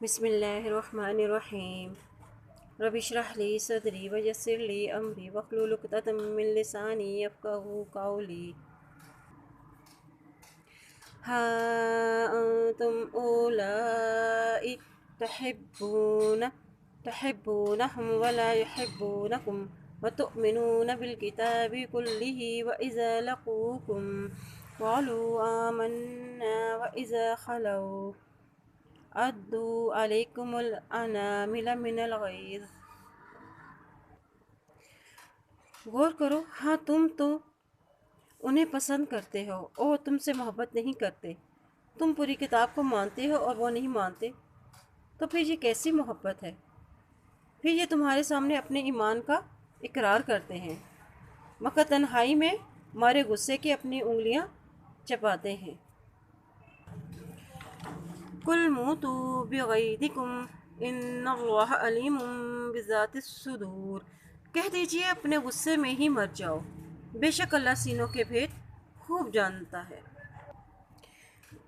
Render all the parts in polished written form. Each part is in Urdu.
بسم اللہ الرحمن الرحیم رب اشرح لی صدری ویسر لی امری واحلل عقدۃ من لسانی یفقہوا قولی ہا انتم اولائی تحبونہم ولا یحبونکم وتؤمنون بالکتاب کلہ وإذا لقوکم قالوا آمنا وإذا خلوا عدوا علیکم الانامل من الغیظ۔ غور کرو، ہاں تم تو انہیں پسند کرتے ہو اور تم سے محبت نہیں کرتے، تم پوری کتاب کو مانتے ہو اور وہ نہیں مانتے، تو پھر یہ کیسی محبت ہے؟ پھر یہ تمہارے سامنے اپنے ایمان کا اقرار کرتے ہیں مگر تنہائی میں مارے غصے کی اپنی انگلیاں چباتے ہیں۔ قل موتوا بغیظکم ان اللہ علیم بذات الصدور، کہہ دیجئے اپنے غصے میں ہی مر جاؤ، بے شک اللہ سینوں کے بھید خوب جانتا ہے۔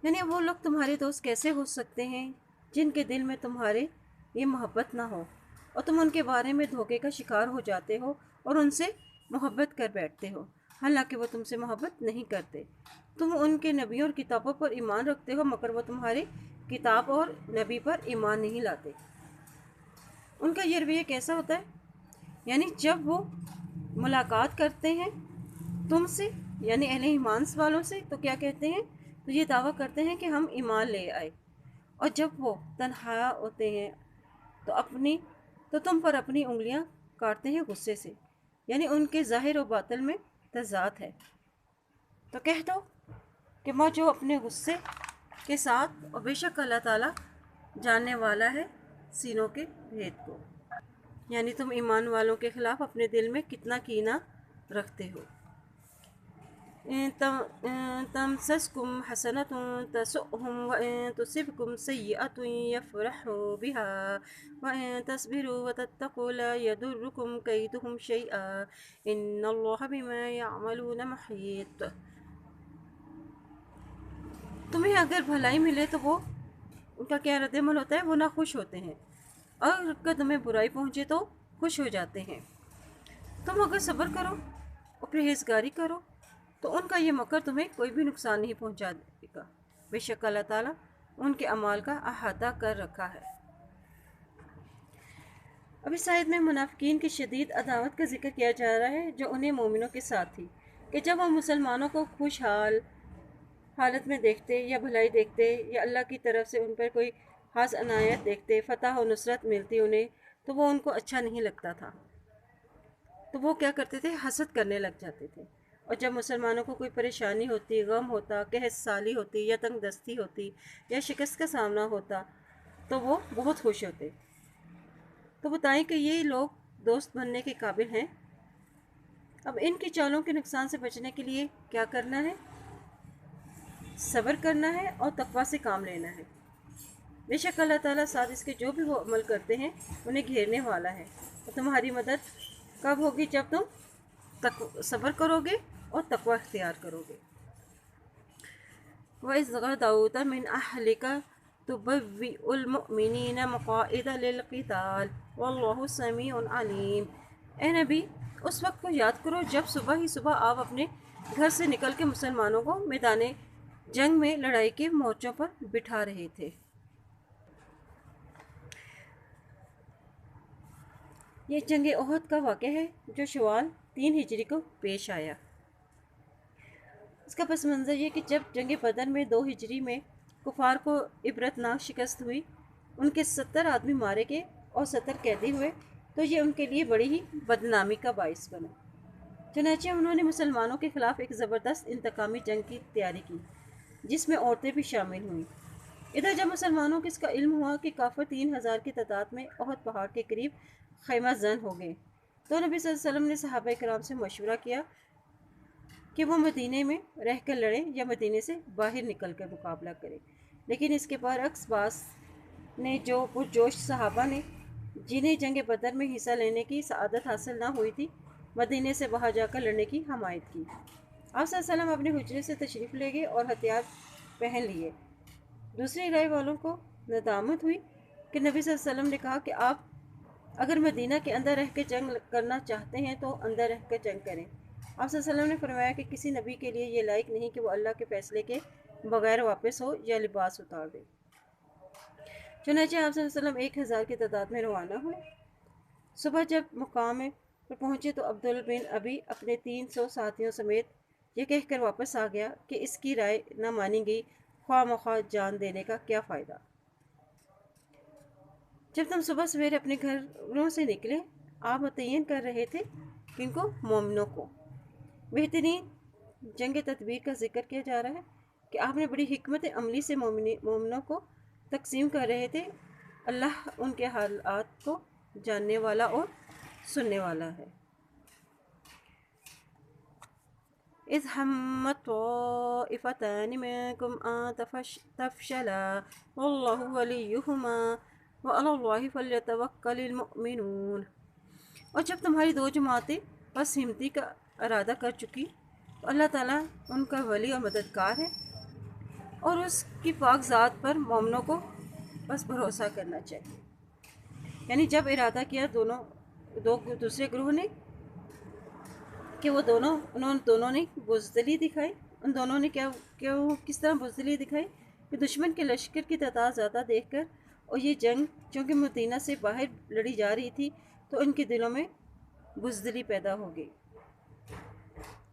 یعنی وہ لوگ تمہارے دوست کیسے ہو سکتے ہیں جن کے دل میں تمہارے یہ محبت نہ ہو اور تم ان کے بارے میں دھوکے کا شکار ہو جاتے ہو اور ان سے محبت کر بیٹھتے ہو، حالانکہ وہ تم سے محبت نہیں کرتے۔ تم ان کے نبیوں اور کتابوں پر ایمان رکھتے ہو مگر وہ تمہارے کتاب اور نبی پر ایمان نہیں لاتے۔ ان کا یہ رویہ کیسا ہوتا ہے؟ یعنی جب وہ ملاقات کرتے ہیں تم سے، یعنی اہل ایمان والوں سے، تو کیا کہتے ہیں؟ تو یہ دعویٰ کرتے ہیں کہ ہم ایمان لے آئے، اور جب وہ تنہا ہوتے ہیں تو تم پر اپنی انگلیاں کاٹتے ہیں غصے سے، یعنی ان کے ظاہر و باطن میں تضاد ہے۔ تو کہہ دو کہ ماں جو اپنے غصے کے ساتھ، اور بے شک اللہ تعالیٰ جاننے والا ہے سینوں کے بھید کو، یعنی تم ایمان والوں کے خلاف اپنے دل میں کتنا کینہ رکھتے ہو۔ تمسسکم حسنۃ تسؤہم وإن تصبکم سیئۃ یفرحوا بها وإن تصبروا وتتقوا لا یضرکم کیدہم شیئا ان اللہ بما یعملون محیط۔ تمہیں اگر بھلائی ملے تو وہ ان کا کیا رد عمل ہوتا ہے؟ وہ ناخوش ہوتے ہیں، اور اگر تمہیں برائی پہنچے تو خوش ہو جاتے ہیں۔ تم اگر صبر کرو اور پرہیزگاری کرو تو ان کا یہ مکر تمہیں کوئی بھی نقصان نہیں پہنچا دے گا، بے شک اللہ تعالیٰ ان کے اعمال کا احاطہ کر رکھا ہے۔ اب اس آیت میں منافقین کی شدید عداوت کا ذکر کیا جا رہا ہے جو انہیں مومنوں کے ساتھ تھی، کہ جب وہ مسلمانوں کو خوشحال حالت میں دیکھتے یا بھلائی دیکھتے یا اللہ کی طرف سے ان پر کوئی خاص عنایت دیکھتے، فتح و نصرت ملتی انہیں، تو وہ ان کو اچھا نہیں لگتا تھا، تو وہ کیا کرتے تھے؟ حسد کرنے لگ جاتے تھے۔ اور جب مسلمانوں کو کوئی پریشانی ہوتی، غم ہوتا، قحط سالی ہوتی یا تنگ دستی ہوتی یا شکست کا سامنا ہوتا تو وہ بہت خوش ہوتے۔ تو بتائیں کہ یہ لوگ دوست بننے کے قابل ہیں؟ اب ان کی چالوں کے نقصان سے بچنے کے لیے کیا کرنا ہے؟ صبر کرنا ہے اور تقویٰ سے کام لینا ہے۔ بے شک اللہ تعالیٰ ساتھ اس کے جو بھی وہ عمل کرتے ہیں انہیں گھیرنے والا ہے، اور تمہاری مدد کب ہوگی؟ جب تم صبر کرو گے اور تقویٰ اختیار کرو گے۔ وَإِذْ غَدَوْتَ مِنْ أَهْلِكَ تُبَوِّئُ الْمُؤْمِنِينَ مَقَاعِدَ لِلْقِتَالِ وَاللَّهُ سَمِيعٌ عَلِيمٌ۔ اے نبی، اس وقت کو یاد کرو جب صبح ہی صبح آپ اپنے گھر سے نکل کے مسلمانوں کو میدان جنگ میں لڑائی کے مورچوں پر بٹھا رہے تھے۔ یہ جنگ احد کا واقعہ ہے جو شوال 3 ہجری کو پیش آیا۔ اس کا پس منظر یہ کہ جب جنگ بدر میں 2 ہجری میں کفار کو عبرتناک شکست ہوئی، ان کے 70 آدمی مارے گئے اور 70 قیدی ہوئے، تو یہ ان کے لیے بڑی ہی بدنامی کا باعث بنا۔ چنانچہ انہوں نے مسلمانوں کے خلاف ایک زبردست انتقامی جنگ کی تیاری کی جس میں عورتیں بھی شامل ہوئیں۔ ادھر جب مسلمانوں کو اس کا علم ہوا کہ کافر 3000 کی تعداد میں احد پہاڑ کے قریب خیمہ زن ہو گئے، تو نبی صلی اللہ علیہ وسلم نے صحابہ کرام سے مشورہ کیا کہ وہ مدینے میں رہ کر لڑیں یا مدینے سے باہر نکل کر مقابلہ کریں، لیکن اس کے برعکس بعض نے جو پرجوش صحابہ نے جنہیں جنگ بدر میں حصہ لینے کی سعادت حاصل نہ ہوئی تھی، مدینے سے باہر جا کر لڑنے کی حمایت کی۔ آپ صلی اللہ علیہ وسلم اپنے حجرے سے تشریف لے گئے اور ہتھیار پہن لیے۔ دوسری رائے والوں کو ندامت ہوئی کہ نبی صلی اللہ علیہ وسلم نے کہا کہ آپ اگر مدینہ کے اندر رہ کے جنگ کرنا چاہتے ہیں تو اندر رہ کے جنگ کریں۔ آپ صلی اللہ علیہ وسلم نے فرمایا کہ کسی نبی کے لیے یہ لائق نہیں کہ وہ اللہ کے فیصلے کے بغیر واپس ہو یا لباس اتار دے۔ چنانچہ آپ صلی اللہ علیہ وسلم 1000 کی تعداد میں روانہ ہوئے۔ صبح جب مقام پر پہنچے تو عبداللہ بن ابی اپنے 300 ساتھیوں سمیت یہ کہہ کر واپس آ گیا کہ اس کی رائے نہ مانی گئی، خواہ مخواہ جان دینے کا کیا فائدہ۔ جب تم صبح سویرے اپنے گھروں سے نکلے، آپ متعین کر رہے تھے کن کو؟ مومنوں کو۔ بہترین جنگ تدبیر کا ذکر کیا جا رہا ہے کہ آپ نے بڑی حکمت عملی سے مومنوں کو تقسیم کر رہے تھے۔ اللہ ان کے حالات کو جاننے والا اور سننے والا ہے۔ اذ همت طائفتان منکم ان تفشلا واللہ ولیہما وعلی اللہ فلیتوکل المؤمنون۔ اور جب تمہاری دو جماعتیں بس ہمتی کا ارادہ کر چکی تو اللہ تعالیٰ ان کا ولی اور مددگار ہے، اور اس کی پاک ذات پر مومنوں کو بس بھروسہ کرنا چاہیے۔ یعنی جب ارادہ کیا دوسرے گروہ نے کہ انہوں دونوں نے بزدلی دکھائی، ان دونوں نے کس طرح بزدلی دکھائی کہ دشمن کے لشکر کی تعداد زیادہ دیکھ کر اور یہ جنگ چونکہ مدینہ سے باہر لڑی جا رہی تھی تو ان کے دلوں میں بزدلی پیدا ہو گئی۔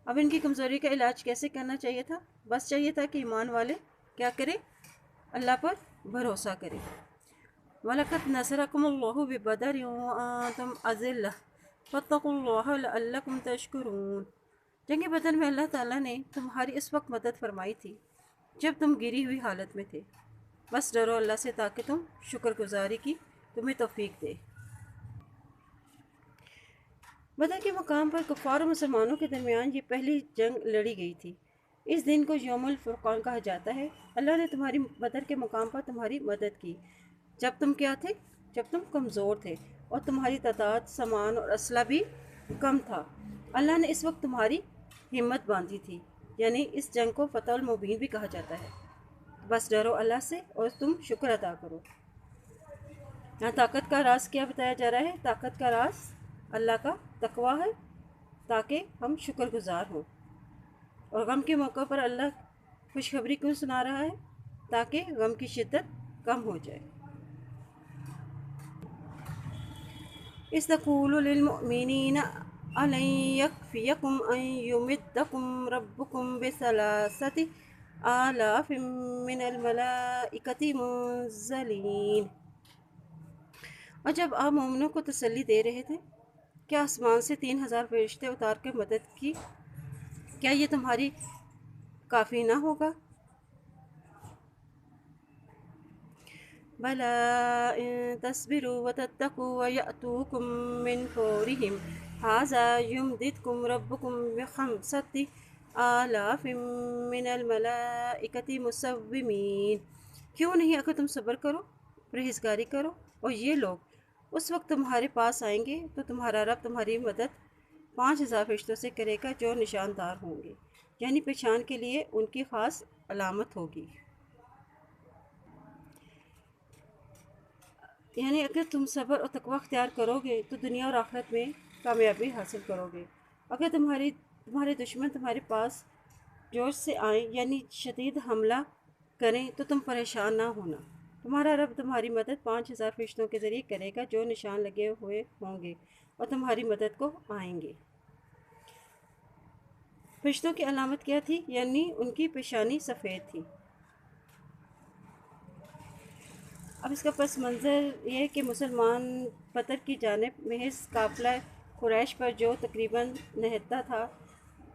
اب ان کی کمزوری کا علاج کیسے کرنا چاہیے تھا؟ بس چاہیے تھا کہ ایمان والے کیا کریں؟ اللہ پر بھروسہ کریں۔ وَلَقَدْ نَصَرَكُمُ اللَّهُ بِبَدْرٍ وَأَنْتُمْ أَذِلَّةٌ فَاتَّقُوا اللَّهَ لَعَلَّكُمْ تَشْكُرُونَ۔ جنگ بدر میں اللہ تعالیٰ نے تمہاری اس وقت مدد فرمائی تھی جب تم گری ہوئی حالت میں تھے۔ بس ڈرو اللہ سے تاکہ تم شکر گزاری کی تمہیں توفیق دے۔ بدر کے مقام پر کفار و مسلمانوں کے درمیان یہ پہلی جنگ لڑی گئی تھی۔ اس دن کو یوم الفرقان کہا جاتا ہے۔ اللہ نے تمہاری بدر کے مقام پر تمہاری مدد کی جب تم کیا تھے؟ جب تم کمزور تھے اور تمہاری تعداد، سامان اور اسلحہ بھی کم تھا۔ اللہ نے اس وقت تمہاری ہمت باندھی تھی، یعنی اس جنگ کو فتح المبین بھی کہا جاتا ہے۔ بس ڈرو اللہ سے اور تم شکر ادا کرو۔ یہاں طاقت کا راز کیا بتایا جا رہا ہے؟ طاقت کا راز اللہ کا تقویٰ ہے تاکہ ہم شکر گزار ہوں۔ اور غم کے موقع پر اللہ خوشخبری کیوں سنا رہا ہے؟ تاکہ غم کی شدت کم ہو جائے۔ اذ تقول للمؤمنین أَلَنْ يَكْفِيَكُمْ أَنْ يُمِدَّكُمْ رَبُّكُمْ بِثَلَاثَةِ آلَافٍ مِّنَ الْمَلَائِكَةِ مُنزَلِينَ۔ اور جب آپ مومنوں کو تسلی دے رہے تھے، کیا آسمان سے 3000 فرشتے اتار کر مدد کی، کیا یہ تمہاری کافی نہ ہوگا؟ بَلَىٰ إِن تَصْبِرُوا وَتَتَّقُوا وَيَأْتُوكُم مِّن فَوْرِهِمْ هَٰذَا يُمْدِدْكُمْ رَبُّكُم بِخَمْسَةِ آلَافٍ مِّنَ الْمَلَائِكَةِ مُسَوِّمِينَ۔ کیوں نہیں اگر تم صبر کرو، پرہیزگاری کرو، اور یہ لوگ اس وقت تمہارے پاس آئیں گے تو تمہارا رب تمہاری مدد 5000 فرشتوں سے کرے گا جو نشاندار ہوں گے، یعنی پہچان کے لیے ان کی خاص علامت ہوگی۔ یعنی اگر تم صبر اور تقویٰ اختیار کرو گے تو دنیا اور آخرت میں کامیابی حاصل کرو گے۔ اگر تمہارے دشمن تمہارے پاس جوش سے آئیں یعنی شدید حملہ کریں تو تم پریشان نہ ہونا، تمہارا رب تمہاری مدد 5000 فرشتوں کے ذریعے کرے گا جو نشان لگے ہوئے ہوں گے اور تمہاری مدد کو آئیں گے۔ فرشتوں کی علامت کیا تھی؟ یعنی ان کی پیشانی سفید تھی۔ اب اس کا پس منظر یہ ہے کہ مسلمان بدر کی جانب محض قافلہ قریش پر جو تقریباً نہتا تھا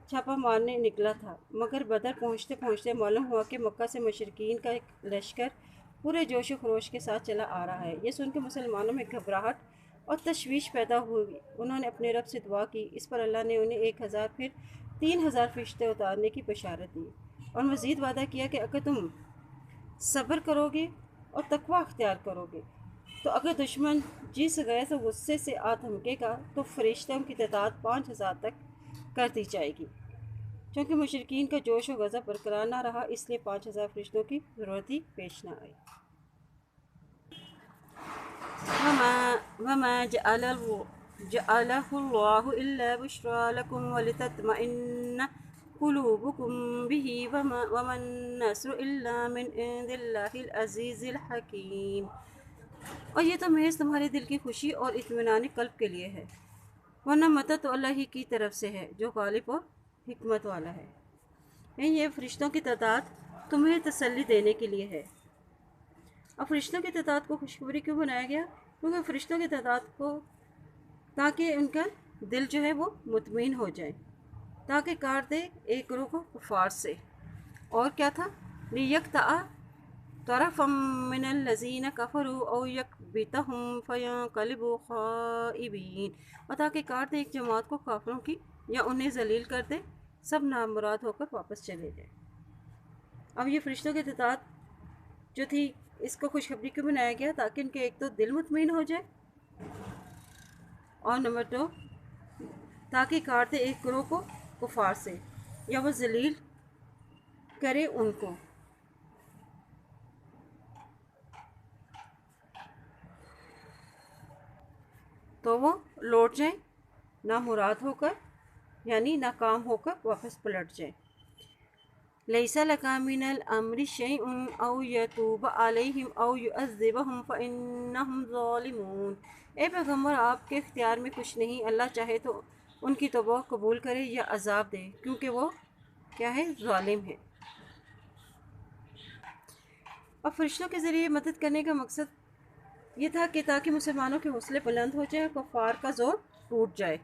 چھاپا مارنے نکلا تھا، مگر بدر پہنچتے پہنچتے معلوم ہوا کہ مکہ سے مشرکین کا ایک لشکر پورے جوش و خروش کے ساتھ چلا آ رہا ہے۔ یہ سن کے مسلمانوں میں گھبراہٹ اور تشویش پیدا ہوئی۔ انہوں نے اپنے رب سے دعا کی، اس پر اللہ نے انہیں 1000 پھر 3000 فرشتے اتارنے کی بشارت دی، اور مزید وعدہ کیا کہ اگر تم صبر کرو گے اور تقویٰ اختیار کرو گے تو اگر دشمن جس غیظ و غصے سے آ دھمکے گا تو فرشتوں کی تعداد 5000 تک کر دی جائے گی۔ چونکہ مشرکین کا جوش و غضب برقرار نہ رہا، اس لیے 5000 فرشتوں کی ضرورت ہی پیش نہ آئی۔ وما جعله الله إلا بشرى لكم ولتطمئن قلوبكم به وما النصر إلا من عند الله العزيز الحكيم۔ اور یہ تو محض تمہارے دل کی خوشی اور اطمینان قلب کے لیے ہے، ورنہ مدد تو اللہ ہی کی طرف سے ہے جو غالب اور حکمت والا ہے۔ یہ فرشتوں کی تعداد تمہیں تسلی دینے کے لیے ہے۔ اب فرشتوں کی تعداد کو خوشخبری کیوں بنایا گیا؟ کیونکہ فرشتوں کی تعداد کو تاکہ ان کا دل جو ہے وہ مطمئن ہو جائے، تاکہ کاٹ دے ایک گروہ کو کفار سے۔ اور کیا تھا؟ لِيَقْطَعَ طَرَفًا مِّنَ الَّذِينَ كَفَرُوا أَوْ يَكْبِتَهُمْ فَيَنقَلِبُوا خَائِبِينَ، اور تاکہ کاٹ دے ایک جماعت کو کافروں کی یا انہیں ذلیل کر دے، سب نامراد ہو کر واپس چلے جائیں۔ اب یہ فرشتوں کی تعداد جو تھی اس کو خوشخبری کیوں بنایا گیا؟ تاکہ ان کے ایک تو دل مطمئن ہو جائے، اور نمبر 2 تاکہ کاٹ دے ایک گروہ کو کفار سے یا وہ ذلیل کرے ان کو۔ تو وہ لوٹ جائیں نامراد ہو کر، یعنی ناکام ہو کر واپس پلٹ جائیں۔ لَيْسَ لَكَ مِنَ الْأَمْرِ شَيْءٌ أَوْ يَتُوبَ عَلَيْهِمْ أَوْ يُعَذِّبَهُمْ فَإِنَّهُمْ ظَالِمُونَ، اے پیغمبر آپ کے اختیار میں کچھ نہیں، اللہ چاہے تو ان کی توبہ قبول کرے یا عذاب دے، کیونکہ وہ کیا ہے؟ ظالم ہے۔ اب فرشتوں کے ذریعے مدد کرنے کا مقصد یہ تھا کہ تاکہ مسلمانوں کے حوصلے بلند ہو جائے، کفار کا زور ٹوٹ جائے۔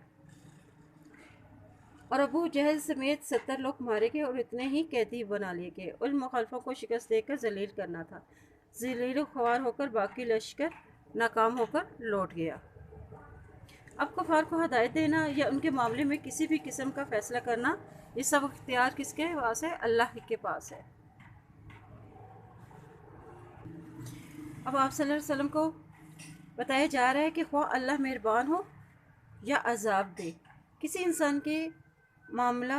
اور ابو جہل سمیت 70 لوگ مارے گئے اور اتنے ہی قیدی بنا لیے گئے۔ ان مخالفوں کو شکست دے کر ذلیل کرنا تھا۔ ذلیل و خوار ہو کر باقی لشکر ناکام ہو کر لوٹ گیا۔ اب کفار کو ہدایت دینا یا ان کے معاملے میں کسی بھی قسم کا فیصلہ کرنا، یہ سب اختیار کس کے پاس ہے؟ اللہ کے پاس ہے۔ اب آپ صلی اللہ علیہ وسلم کو بتایا جا رہا ہے کہ خواہ اللہ مہربان ہو یا عذاب دے، کسی انسان کے معاملہ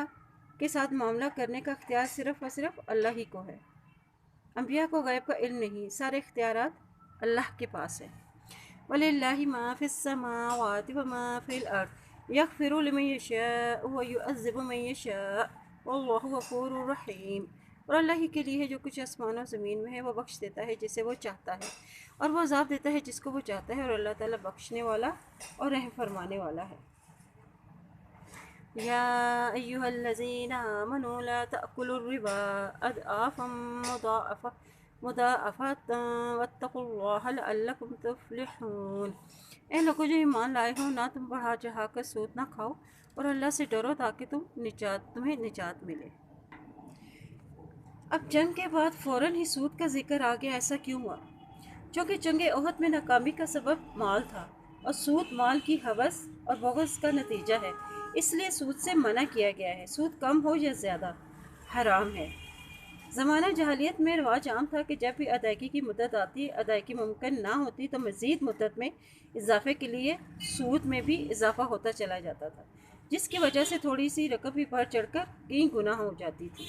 کے ساتھ معاملہ کرنے کا اختیار صرف اور صرف اللہ ہی کو ہے۔ انبیاء کو غیب کا علم نہیں، سارے اختیارات اللہ کے پاس ہے۔ وَلِلَّهِ مَا فِي السَّمَاوَاتِ وَمَا فِي الْأَرْضِ يَغْفِرُ لِمَن يَشَاءُ وَيُعَذِّبُ مَن يَشَاءُ وَاللَّهُ غَفُورٌ رَحِيمٌ، اور اللہ ہی کے لیے ہے جو کچھ آسمان و زمین میں ہے، وہ بخش دیتا ہے جسے وہ چاہتا ہے، اور وہ عذاب دیتا ہے جس کو وہ چاہتا ہے، اور اللہ تعالیٰ بخشنے والا اور رحم فرمانے والا ہے۔ یا ایھا الذین آمنوا لا تأکلوا الربا اضعافا مضاعفۃ واتقوا اللہ لعلکم تفلحون، اے لوگوں جو ایمان لائے ہو، نہ تم بڑھا چڑھا کر سود نہ کھاؤ، اور اللہ سے ڈرو تاکہ تمہیں نجات ملے۔ اب جنگ کے بعد فوراً ہی سود کا ذکر آ گیا، ایسا کیوں ہوا؟ چونکہ جنگ احد میں ناکامی کا سبب مال تھا، اور سود مال کی ہوس اور بغض کا نتیجہ ہے، اس لیے سود سے منع کیا گیا ہے۔ سود کم ہو یا زیادہ حرام ہے۔ زمانہ جاہلیت میں رواج عام تھا کہ جب بھی ادائیگی کی مدت آتی، ادائیگی ممکن نہ ہوتی تو مزید مدت میں اضافے کے لیے سود میں بھی اضافہ ہوتا چلا جاتا تھا، جس کی وجہ سے تھوڑی سی رقم بھی بڑھ چڑھ کر کئی گنا ہو جاتی تھی۔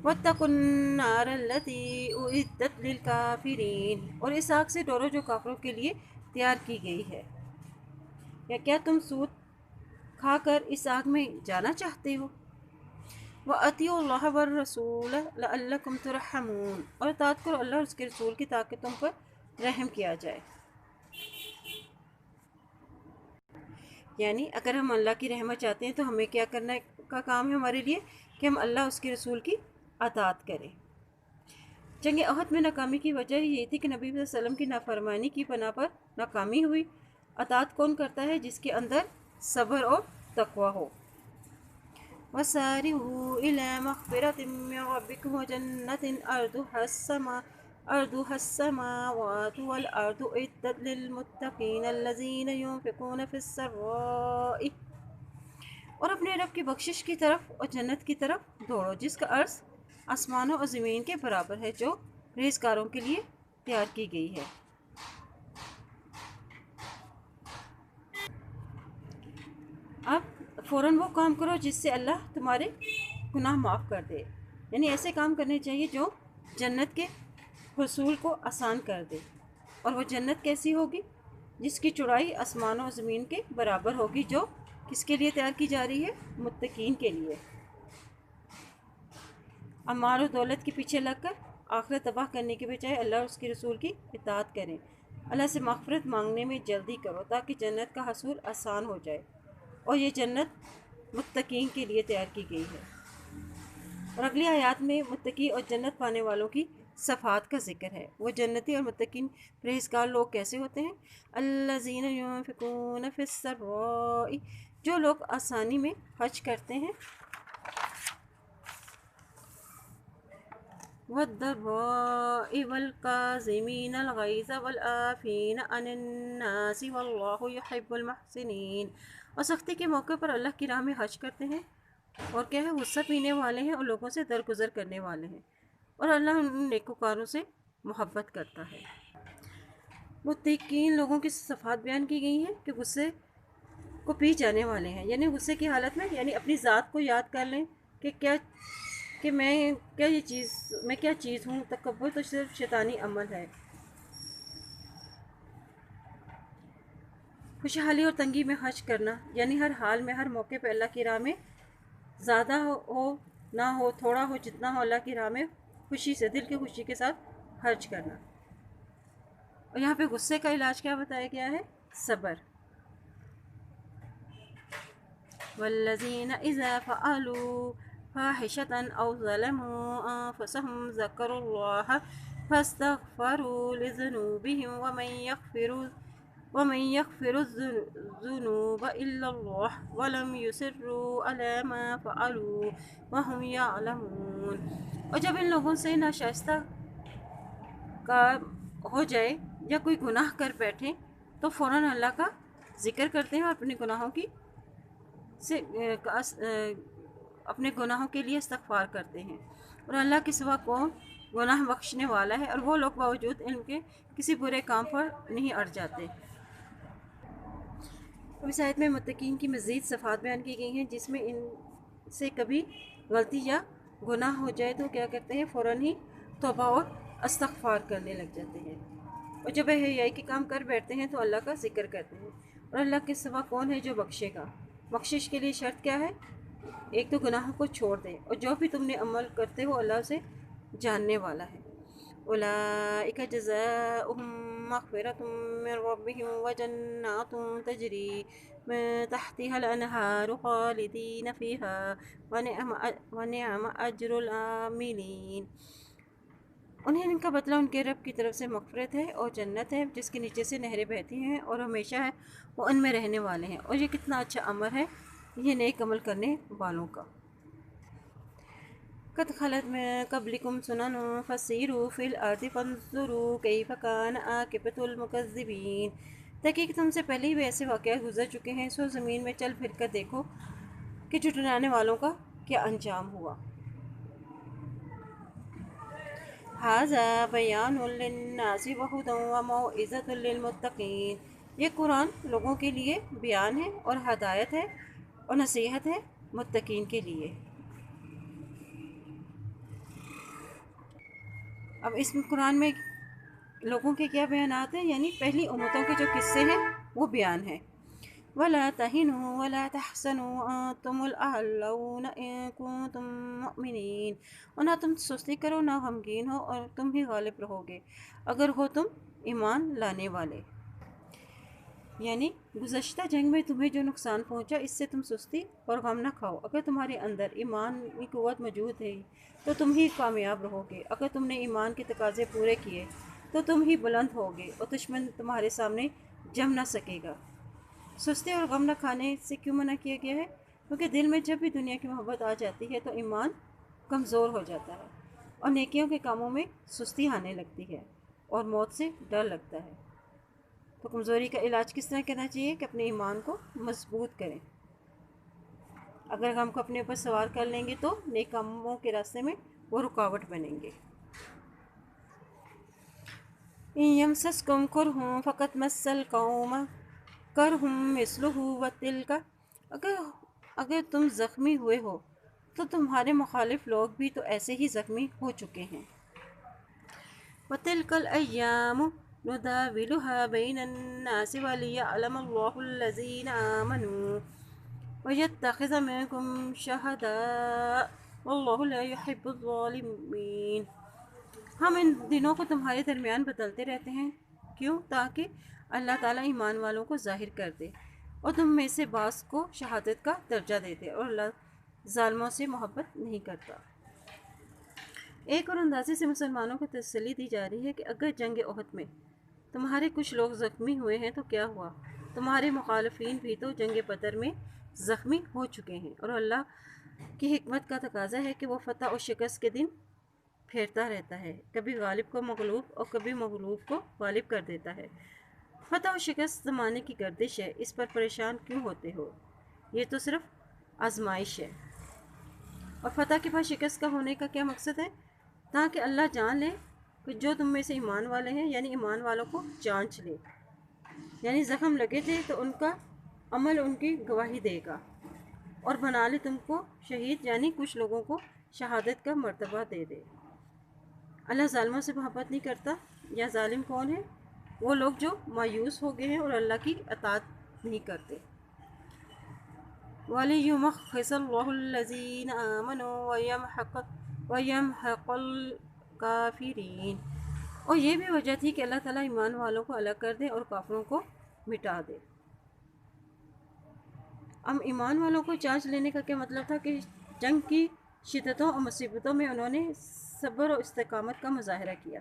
وَاتَّقُوا النَّارَ الَّتِي أُعِدَّتْ لِلْكَافِرِينَ، اور اس آگ سے ڈرو جو کافروں کے لیے تیار کی گئی ہے۔ یا کیا تم سود کھا کر اس آگ میں جانا چاہتے ہو؟ وَأَطِیعُوا اللَّهَ وَالرَّسُولَ لَعَلَّکُمْ تُرْحَمُونَ، اور اطاعت کرو اللہ اور اس کے رسول کی تاکہ تم پر رحم کیا جائے۔ یعنی اگر ہم اللہ کی رحمت چاہتے ہیں تو ہمیں کیا کرنے کا کام ہے ہمارے لیے؟ کہ ہم اللہ اس کے رسول کی اطاعت کریں۔ جنگ احد میں ناکامی کی وجہ یہ تھی کہ نبی صلی اللہ علیہ وسلم کی نافرمانی کی بنا پر ناکامی ہوئی۔ اطاعت کون کرتا ہے؟ جس کے اندر صبر اور تقوی ہو۔ وَسَارِعُوا إِلَىٰ مَغْفِرَةٍ مِّن رَّبِّكُمْ وَجَنَّةٍ أَرْضُهَا السَّمَاوَاتُ وَالْأَرْضُ أُعِدَّتْ لِلْمُتَّقِينَ الَّذِينَ يُنفِقُونَ فِي السَّرَّاءِ، اور اپنے رب کی بخشش کی طرف اور جنت کی طرف دوڑو جس کا عرض آسمانوں اور زمین کے برابر ہے، جو پرہیزگاروں کے لیے تیار کی گئی ہے۔ اب فوراً وہ کام کرو جس سے اللہ تمہارے گناہ معاف کر دے، یعنی ایسے کام کرنے چاہیے جو جنت کے حصول کو آسان کر دے۔ اور وہ جنت کیسی ہوگی؟ جس کی چوڑائی آسمان و زمین کے برابر ہوگی، جو کس کے لیے تیار کی جا رہی ہے؟ متقین کے لیے۔ اموال و دولت کے پیچھے لگ کر آخرت تباہ کرنے کے بجائے اللہ اور اس کے رسول کی اطاعت کریں۔ اللہ سے مغفرت مانگنے میں جلدی کرو تاکہ جنت کا حصول آسان ہو جائے، اور یہ جنت متقین کے لیے تیار کی گئی ہے۔ اور اگلی آیات میں متقی اور جنت پانے والوں کی صفات کا ذکر ہے۔ وہ جنتی اور متقین پرہیزگار لوگ کیسے ہوتے ہیں؟ الذین ينفقون فی السراء، جو لوگ آسانی میں خرچ کرتے ہیں، والضراء والکاظمین الغیظ والعافین عن الناس واللہ یحب المحسنین، اور سختی کے موقع پر اللہ کی راہ میں خرچ کرتے ہیں، اور کیا ہے، غصہ پینے والے ہیں اور لوگوں سے درگزر کرنے والے ہیں، اور اللہ ان نیکوکاروں سے محبت کرتا ہے۔ متقین لوگوں کی صفات بیان کی گئی ہیں کہ غصے کو پی جانے والے ہیں، یعنی غصے کی حالت میں، یعنی اپنی ذات کو یاد کر لیں کہ میں کیا چیز ہوں۔ تکبر تو صرف شیطانی عمل ہے۔ خوشحالی اور تنگی میں خرچ کرنا، یعنی ہر حال میں، ہر موقع پہ اللہ کی راہ میں، زیادہ ہو نہ ہو، تھوڑا ہو جتنا ہو، اللہ کی راہ میں خوشی سے، دل کی خوشی کے ساتھ خرچ کرنا۔ اور یہاں پہ غصے کا علاج کیا بتایا گیا ہے؟ صبر۔ والذین اذا فعلوا فاحشة او ظلموا انفسهم ذکروا اللہ فاستغفروا لذنوبهم ومن يغفر الذنوب الا اللہ ولم يصروا على ما فعلوا وهم يعلمون۔ اور جب ان لوگوں سے ناشائستہ کا ہو جائے یا کوئی گناہ کر بیٹھیں تو فوراً اللہ کا ذکر کرتے ہیں اور اپنے گناہوں کے لیے استغفار کرتے ہیں، اور اللہ کے سوا کون گناہ بخشنے والا ہے، اور وہ لوگ باوجود علم کے کسی برے کام پر نہیں اڑ جاتے۔ اب اس آیت میں متقین کی مزید صفات بیان کی گئی ہیں، جس میں ان سے کبھی غلطی یا گناہ ہو جائے تو کیا کرتے ہیں؟ فوراً ہی توبہ اور استغفار کرنے لگ جاتے ہیں، اور جب حیائی کے کام کر بیٹھتے ہیں تو اللہ کا ذکر کرتے ہیں۔ اور اللہ کے سوا کون ہے جو بخشے گا؟ بخشش کے لیے شرط کیا ہے؟ ایک تو گناہوں کو چھوڑ دیں، اور جو بھی تم نے عمل کرتے ہو اللہ اسے جاننے والا ہے۔ اولئک جزاؤہم مغفرۃ من ربہم وجنات تجری من تحتها الانہار خالدین فیہا ونعم اجر العاملین۔ انہیں ان کا بدلہ ان کے رب کی طرف سے مغفرت ہے اور جنت ہے جس کے نیچے سے نہریں بہتی ہیں، اور ہمیشہ ہے وہ ان میں رہنے والے ہیں، اور یہ کتنا اچھا امر ہے یہ نیک عمل کرنے والوں کا۔ قد خلت من قبلکم سنن فسیروا فی الارض فانظروا کیف کان عاقبۃ المکذبین۔ تحقیق تم سے پہلے ہی بھی ایسے واقعات گزر چکے ہیں، سو زمین میں چل پھر کر دیکھو کہ جھٹلانے والوں کا کیا انجام ہوا۔ ھذا بیان للناس وہدی وموعظۃ للمتقین۔ یہ قرآن لوگوں کے لیے بیان ہے اور ہدایت ہے اور نصیحت ہے متقین کے لیے۔ اب اس قرآن میں لوگوں کے کیا بیانات ہیں؟ یعنی پہلی امتوں کے جو قصے ہیں وہ بیان ہیں۔ وَلَا تَهِنُوا وَلَا تَحْزَنُوا وَأَنتُمُ الْأَعْلَوْنَ إِن كُنتُم مُّؤْمِنِينَ۔ اور نہ تم سستی کرو، نہ غمگین ہو، اور تم ہی غالب رہو گے اگر ہو تم ایمان لانے والے۔ یعنی گزشتہ جنگ میں تمہیں جو نقصان پہنچا اس سے تم سستی اور غم نہ کھاؤ۔ اگر تمہارے اندر ایمان کی قوت موجود ہے تو تم ہی کامیاب رہو گے۔ اگر تم نے ایمان کے تقاضے پورے کیے تو تم ہی بلند ہوگے اور دشمن تمہارے سامنے جم نہ سکے گا۔ سستی اور غم نہ کھانے سے کیوں منع کیا گیا ہے؟ کیونکہ دل میں جب بھی دنیا کی محبت آ جاتی ہے تو ایمان کمزور ہو جاتا ہے اور نیکیوں کے کاموں میں سستی آنے لگتی ہے اور موت سے ڈر لگتا ہے۔ تو کمزوری کا علاج کس طرح کرنا چاہیے کہ اپنے ایمان کو مضبوط کریں۔ اگر ہم کو اپنے اوپر سوار کر لیں گے تو نیک کاموں کے راستے میں وہ رکاوٹ بنیں گے۔ إِن يَمْسَسْكُمْ كُرْحٌ فَقَدْ مَسَّ الْقَوْمَ كَرْحٌ مِثْلُهُ وَتِلْكَ۔ اگر تم زخمی ہوئے ہو تو تمہارے مخالف لوگ بھی تو ایسے ہی زخمی ہو چکے ہیں۔ وَتِلْكَ الْأَيَّامُ نداولها بين الناس وليعلم الله الذين آمنوا ويتخذ منكم شهداء والله لا يحب الظالمين. ہم ان دنوں کو تمہارے درمیان بدلتے رہتے ہیں. کیوں؟ تاکہ اللہ تعالیٰ ایمان والوں کو ظاہر کر دے اور تم میں سے بعض کو شہادت کا درجہ دے دے، اور اللہ ظالموں سے محبت نہیں کرتا. ایک اور اندازے سے مسلمانوں کو تسلی دی جا رہی ہے کہ اگر جنگ احد میں تمہارے کچھ لوگ زخمی ہوئے ہیں تو کیا ہوا، تمہارے مخالفین بھی تو جنگ بدر میں زخمی ہو چکے ہیں، اور اللہ کی حکمت کا تقاضا ہے کہ وہ فتح اور شکست کے دن پھیرتا رہتا ہے، کبھی غالب کو مغلوب اور کبھی مغلوب کو غالب کر دیتا ہے. فتح و شکست زمانے کی گردش ہے، اس پر پریشان کیوں ہوتے ہو؟ یہ تو صرف آزمائش ہے. اور فتح کے بعد شکست کا ہونے کا کیا مقصد ہے؟ تاکہ اللہ جان لے کہ جو تم میں سے ایمان والے ہیں، یعنی ایمان والوں کو جانچ لے، یعنی زخم لگے تھے تو ان کا عمل ان کی گواہی دے گا، اور بنا لے تم کو شہید، یعنی کچھ لوگوں کو شہادت کا مرتبہ دے دے. اللہ ظالموں سے محبت نہیں کرتا. یا ظالم کون ہے؟ وہ لوگ جو مایوس ہو گئے ہیں اور اللہ کی اطاعت نہیں کرتے. وَلِيُمَحِّصَ اللَّهُ الَّذِينَ آمَنُوا وَيَمْحَقَ الْكَافِرِينَ. اور یہ بھی وجہ تھی کہ اللہ تعالیٰ ایمان والوں کو الگ کر دے اور کافروں کو مٹا دے. اب ایمان والوں کو جانچ لینے کا کیا مطلب تھا کہ جنگ کی شدتوں اور مصیبتوں میں انہوں نے صبر اور استقامت کا مظاہرہ کیا.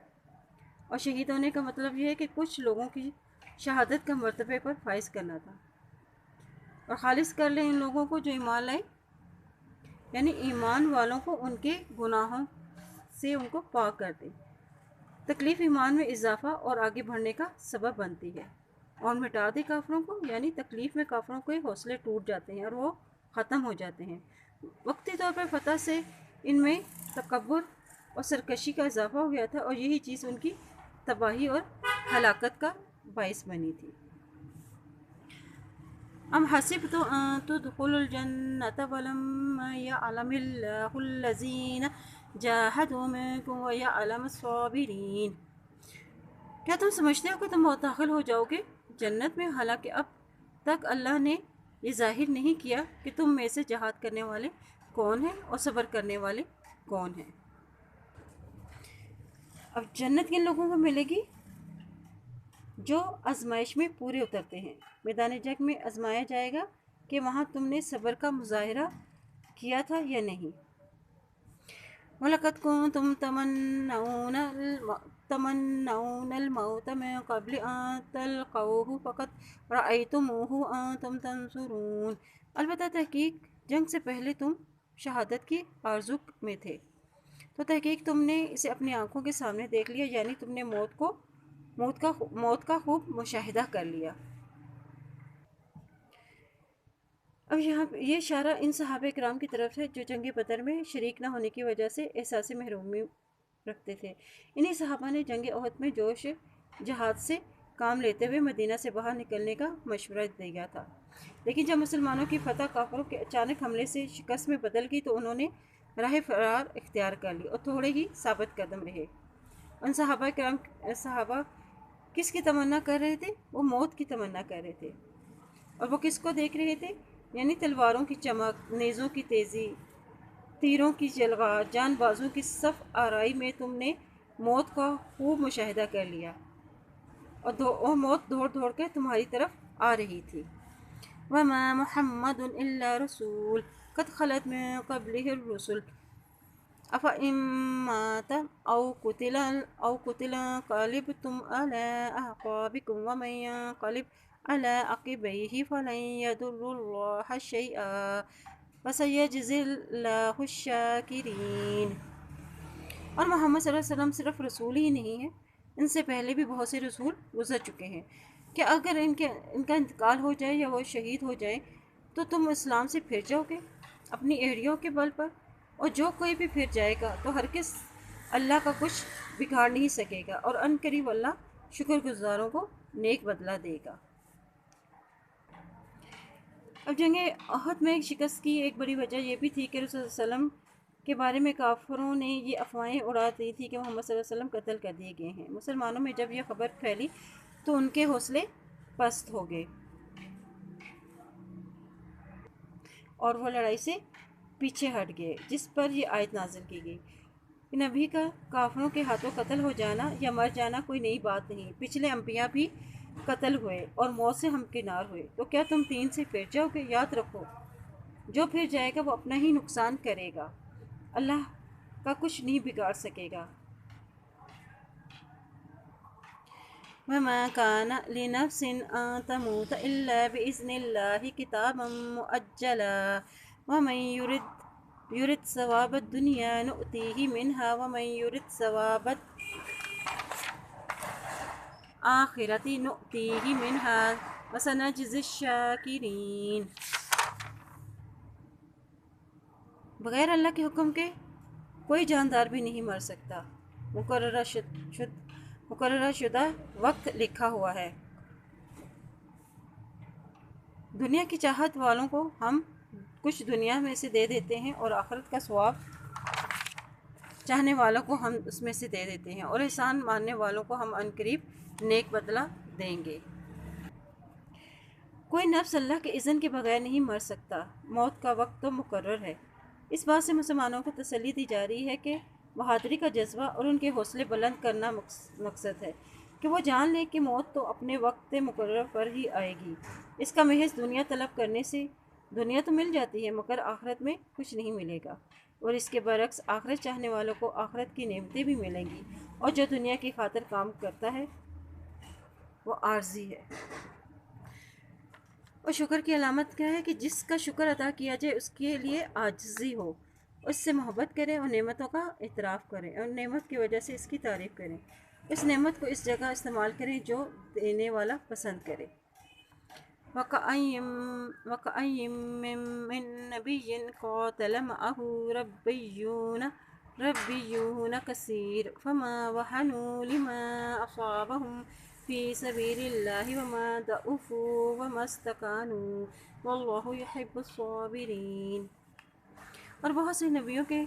اور شہید ہونے کا مطلب یہ ہے کہ کچھ لوگوں کی شہادت کا مرتبے پر فائز کرنا تھا. اور خالص کر لیں ان لوگوں کو جو ایمان لائے، یعنی ایمان والوں کو ان کے گناہوں سے ان کو پاک کر دے. تکلیف ایمان میں اضافہ اور آگے بڑھنے کا سبب بنتی ہے. اور مٹا دے کافروں کو، یعنی تکلیف میں کافروں کے حوصلے ٹوٹ جاتے ہیں اور وہ ختم ہو جاتے ہیں. وقتی طور پر فتح سے ان میں تکبر اور سرکشی کا اضافہ ہو گیا تھا، اور یہی چیز ان کی تباہی اور ہلاکت کا باعث بنی تھی. ام حسبتم ان تدخلوا الجنة ولما يعلم الله الذين جاهدوا منكم ويعلم الصابرين. کیا تم سمجھتے ہو کہ تم داخل ہو جاؤ گے جنت میں، حالانکہ اب تک اللہ نے یہ ظاہر نہیں کیا کہ تم میں سے جہاد کرنے والے کون ہیں اور صبر کرنے والے کون ہیں. اب جنت کن لوگوں کو ملے گی؟ جو آزمائش میں پورے اترتے ہیں. میدان جنگ میں آزمایا جائے گا کہ وہاں تم نے صبر کا مظاہرہ کیا تھا یا نہیں. وَلَقَدْ كُنْتُمْ تَمَنَّوْنَ الْمَوْتَ مِنْ قَبْلِ أَنْ تَلْقَوْهُ فَقَدْ رَأَيْتُمُوهُ وَأَنْتُمْ تَنْظُرُونَ. البتہ تحقیق جنگ سے پہلے تم شہادت کی آرزو میں تھے، تو تحقیق تم نے اسے اپنی آنکھوں کے سامنے دیکھ لیا، یعنی تم نے موت کا خوب مشاہدہ کر لیا. اب یہاں یہ اشارہ ان صحابہ کرام کی طرف ہے جو جنگ بدر میں شریک نہ ہونے کی وجہ سے احساس محرومی رکھتے تھے. انہی صحابہ نے جنگ احد میں جوش جہاد سے کام لیتے ہوئے مدینہ سے باہر نکلنے کا مشورہ دیا تھا. لیکن جب مسلمانوں کی فتح کافروں کے اچانک حملے سے شکست میں بدل گئی تو انہوں نے راہ فرار اختیار کر لی اور تھوڑے ہی ثابت قدم رہے. ان صحابہ کس کی تمنا کر رہے تھے؟ وہ موت کی تمنا کر رہے تھے. اور وہ کس کو دیکھ رہے تھے؟ یعنی تلواروں کی چمک، نیزوں کی تیزی، تیروں کی جلوہ، جان بازوں کی صف آرائی میں تم نے موت کا خوب مشاہدہ کر لیا، اور موت دوڑ دوڑ کر تمہاری طرف آ رہی تھی. وَمَا مُحَمَّدٌ إِلَّا رَسُولٌ قَدْ خَلَتْ مِن قَبْلِهِ الرُّسُلُ أَفَإِن مَّاتَ أَوْ قُتِلَ انقَلَبْتُمْ عَلَىٰ أَعْقَابِكُمْ وَمَن يَنقَلِبْ عَلَىٰ عَقِبَيْهِ فَلَن يَضُرَّ اللَّهَ شَيْئًا وَسَيَجْزِي اللَّهُ الشَّاكِرِينَ. اور محمد صلی اللہ علیہ وسلم صرف رسول ہی نہیں ہیں، ان سے پہلے بھی بہت سے رسول گزر چکے ہیں. کہ اگر ان کا انتقال ہو جائے یا وہ شہید ہو جائے تو تم اسلام سے پھر جاؤ گے اپنی ایڑیوں کے بل پر، اور جو کوئی بھی پھر جائے گا تو ہرگز اللہ کا کچھ بگاڑ نہیں سکے گا، اور ان قریب اللہ شکر گزاروں کو نیک بدلہ دے گا. اب جنگ احد میں شکست کی ایک بڑی وجہ یہ بھی تھی کہ رسول صلی اللہ علیہ وسلم کے بارے میں کافروں نے یہ افواہیں اڑا دی تھی کہ محمد صلی اللہ علیہ وسلم قتل کر دیے گئے ہیں۔ مسلمانوں میں جب یہ خبر پھیلی تو ان کے حوصلے پست ہو گئے اور وہ لڑائی سے پیچھے ہٹ گئے، جس پر یہ آیت نازل کی گئی۔ نبی کا کافروں کے ہاتھوں قتل ہو جانا یا مر جانا کوئی نئی بات نہیں، پچھلے انبیاء بھی قتل ہوئے اور موت سے ہمکنار ہوئے، تو کیا تم دین سے پھر جاؤ گے؟ یاد رکھو، جو پھر جائے گا وہ اپنا ہی نقصان کرے گا، اللہ کا کچھ نہیں بگاڑ سکے گا۔ وَمَا كَانَ لِنَفْسٍ أَن تَمُوتَ إِلَّا بِإِذْنِ اللَّهِ كِتَابًا مُؤَجَّلًا وَمَن يُرِدْ ثَوَابَ الدُّنْيَا نُؤْتِهِ مِنْهَا وَمَن يُرِدْ ثَوَابَ الْآخِرَةِ نُؤْتِهِ مِنْهَا وَسَنَجْزِي الشَّاكِرِينَ۔ بغیر اللہ کے حکم کے کوئی جاندار بھی نہیں مر سکتا، مقررہ شدہ وقت لکھا ہوا ہے۔ دنیا کی چاہت والوں کو ہم کچھ دنیا میں سے دے دیتے ہیں اور آخرت کا ثواب چاہنے والوں کو ہم اس میں سے دے دیتے ہیں، اور احسان ماننے والوں کو ہم عنقریب نیک بدلہ دیں گے۔ کوئی نفس اللہ کے اذن کے بغیر نہیں مر سکتا، موت کا وقت تو مقرر ہے۔ اس بات سے مسلمانوں کو تسلی دی جا رہی ہے کہ بہادری کا جذبہ اور ان کے حوصلے بلند کرنا مقصد ہے کہ وہ جان لیں کہ موت تو اپنے وقت مقرر پر ہی آئے گی۔ اس کا محض دنیا طلب کرنے سے دنیا تو مل جاتی ہے مگر آخرت میں کچھ نہیں ملے گا، اور اس کے برعکس آخرت چاہنے والوں کو آخرت کی نعمتیں بھی ملیں گی، اور جو دنیا کی خاطر کام کرتا ہے وہ عارضی ہے۔ اور شکر کی علامت کیا ہے کہ جس کا شکر ادا کیا جائے اس کے لیے عاجزی ہو، اس سے محبت کریں اور نعمتوں کا اعتراف کریں اور نعمت کی وجہ سے اس کی تعریف کریں، اس نعمت کو اس جگہ استعمال کریں جو دینے والا پسند کرے۔ وَكَأَيِّن مِّن نَّبِيٍّ قَاتَلَ مَعَهُ رَبِّيُّونَ كَثِيرٌ فَمَا وَهَنُوا لِمَا أَصَابَهُمْ فِي سَبِيلِ اللَّهِ وَمَا ضَعُفُوا وَمَا اسْتَكَانُوا وَاللَّهُ يُحِبُّ الصَّابِرِينَ۔ اور بہت سے نبیوں کے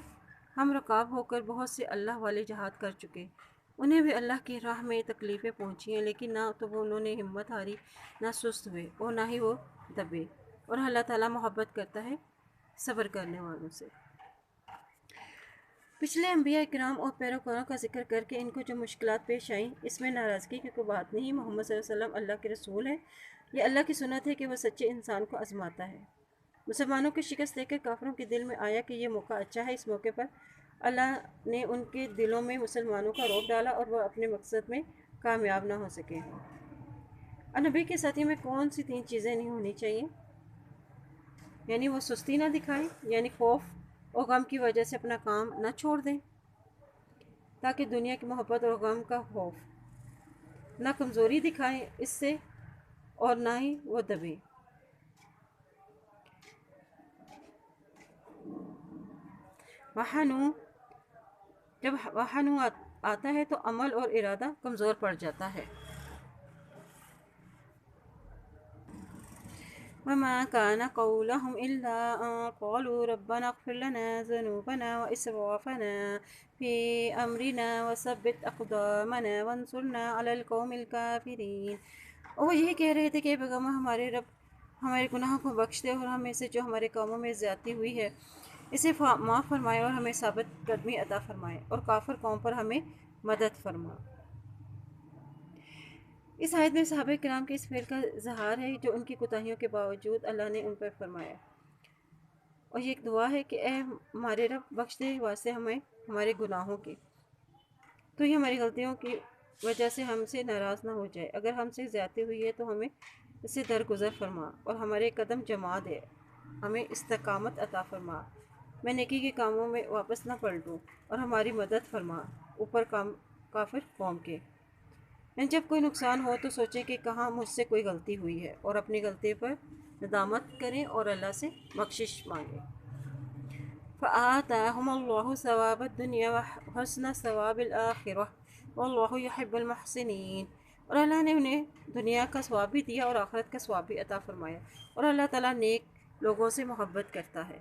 ہم رکاب ہو کر بہت سے اللہ والے جہاد کر چکے، انہیں بھی اللہ کی راہ میں تکلیفیں پہنچی ہیں، لیکن نہ تو وہ انہوں نے ہمت ہاری، نہ سست ہوئے اور نہ ہی وہ دبے، اور اللہ تعالیٰ محبت کرتا ہے صبر کرنے والوں سے۔ پچھلے انبیاء کرام اور پیروکاروں کا ذکر کر کے ان کو جو مشکلات پیش آئیں، اس میں ناراضگی کی کوئی بات نہیں۔ محمد صلی اللہ علیہ وسلم اللہ کے رسول ہیں، یہ اللہ کی سنت ہے کہ وہ سچے انسان کو آزماتا ہے۔ مسلمانوں کی شکست دیکھ کر کافروں کے دل میں آیا کہ یہ موقع اچھا ہے، اس موقع پر اللہ نے ان کے دلوں میں مسلمانوں کا رعب ڈالا اور وہ اپنے مقصد میں کامیاب نہ ہو سکے۔ اور نبی کے ساتھی میں کون سی 3 چیزیں نہیں ہونی چاہیے؟ یعنی وہ سستی نہ دکھائیں، یعنی خوف اور غم کی وجہ سے اپنا کام نہ چھوڑ دیں، تاکہ دنیا کی محبت اور غم کا خوف نہ کمزوری دکھائیں اس سے، اور نہ ہی وہ دبیں۔ جب وہنو آتا ہے تو عمل اور ارادہ کمزور پڑ جاتا ہے۔ وَمَا كَانَ قَوْلَهُمْ إِلَّا أَن قَالُوا رَبَّنَا اغْفِرْ لَنَا ذُنُوبَنَا وَإِسْرَافَنَا فِي أَمْرِنَا وَثَبِّتْ أَقْدَامَنَا وَانصُرْنَا عَلَى الْقَوْمِ الْكَافِرِينَ۔ اور وہ یہی کہہ رہے تھے کہ پیغمبر ہمارے رب ہمارے گناہوں کو بخش دے اور ہمیں سے جو ہمارے کاموں میں زیادتی ہوئی ہے اسے معاف فرمائے اور ہمیں ثابت قدمی عطا فرمائے، اور کافر قوم پر ہمیں مدد فرما۔ اس آیت میں صحابہ کرام کے اس فعل کا اظہار ہے جو ان کی کوتاہیوں کے باوجود اللہ نے ان پر فرمایا، اور یہ ایک دعا ہے کہ اے ہمارے رب بخش دے واسطے ہمیں ہمارے گناہوں کے، تو یہ ہماری غلطیوں کی وجہ سے ہم سے ناراض نہ ہو جائے، اگر ہم سے زیادتی ہوئی ہے تو ہمیں اس سے درگزر فرما اور ہمارے قدم جما دے، ہمیں استقامت عطا فرما، میں نیکی کے کاموں میں واپس نہ پلٹوں، اور ہماری مدد فرما اوپر کافر قوم کے۔ جب کوئی نقصان ہو تو سوچیں کہ کہاں مجھ سے کوئی غلطی ہوئی ہے، اور اپنی غلطی پر ندامت کریں اور اللہ سے بخشش مانگیں۔ فَآتَاهُمُ اللَّهُ ثَوَابَ الدُّنْيَا وَحُسْنَ ثَوَابِ الْآخِرَةِ وَاللَّهُ يُحِبُّ الْمُحْسِنِينَ۔ اور اللہ نے انہیں دنیا کا ثواب بھی دیا اور آخرت کا ثواب بھی عطا فرمایا، اور اللہ تعالیٰ نیک لوگوں سے محبت کرتا ہے۔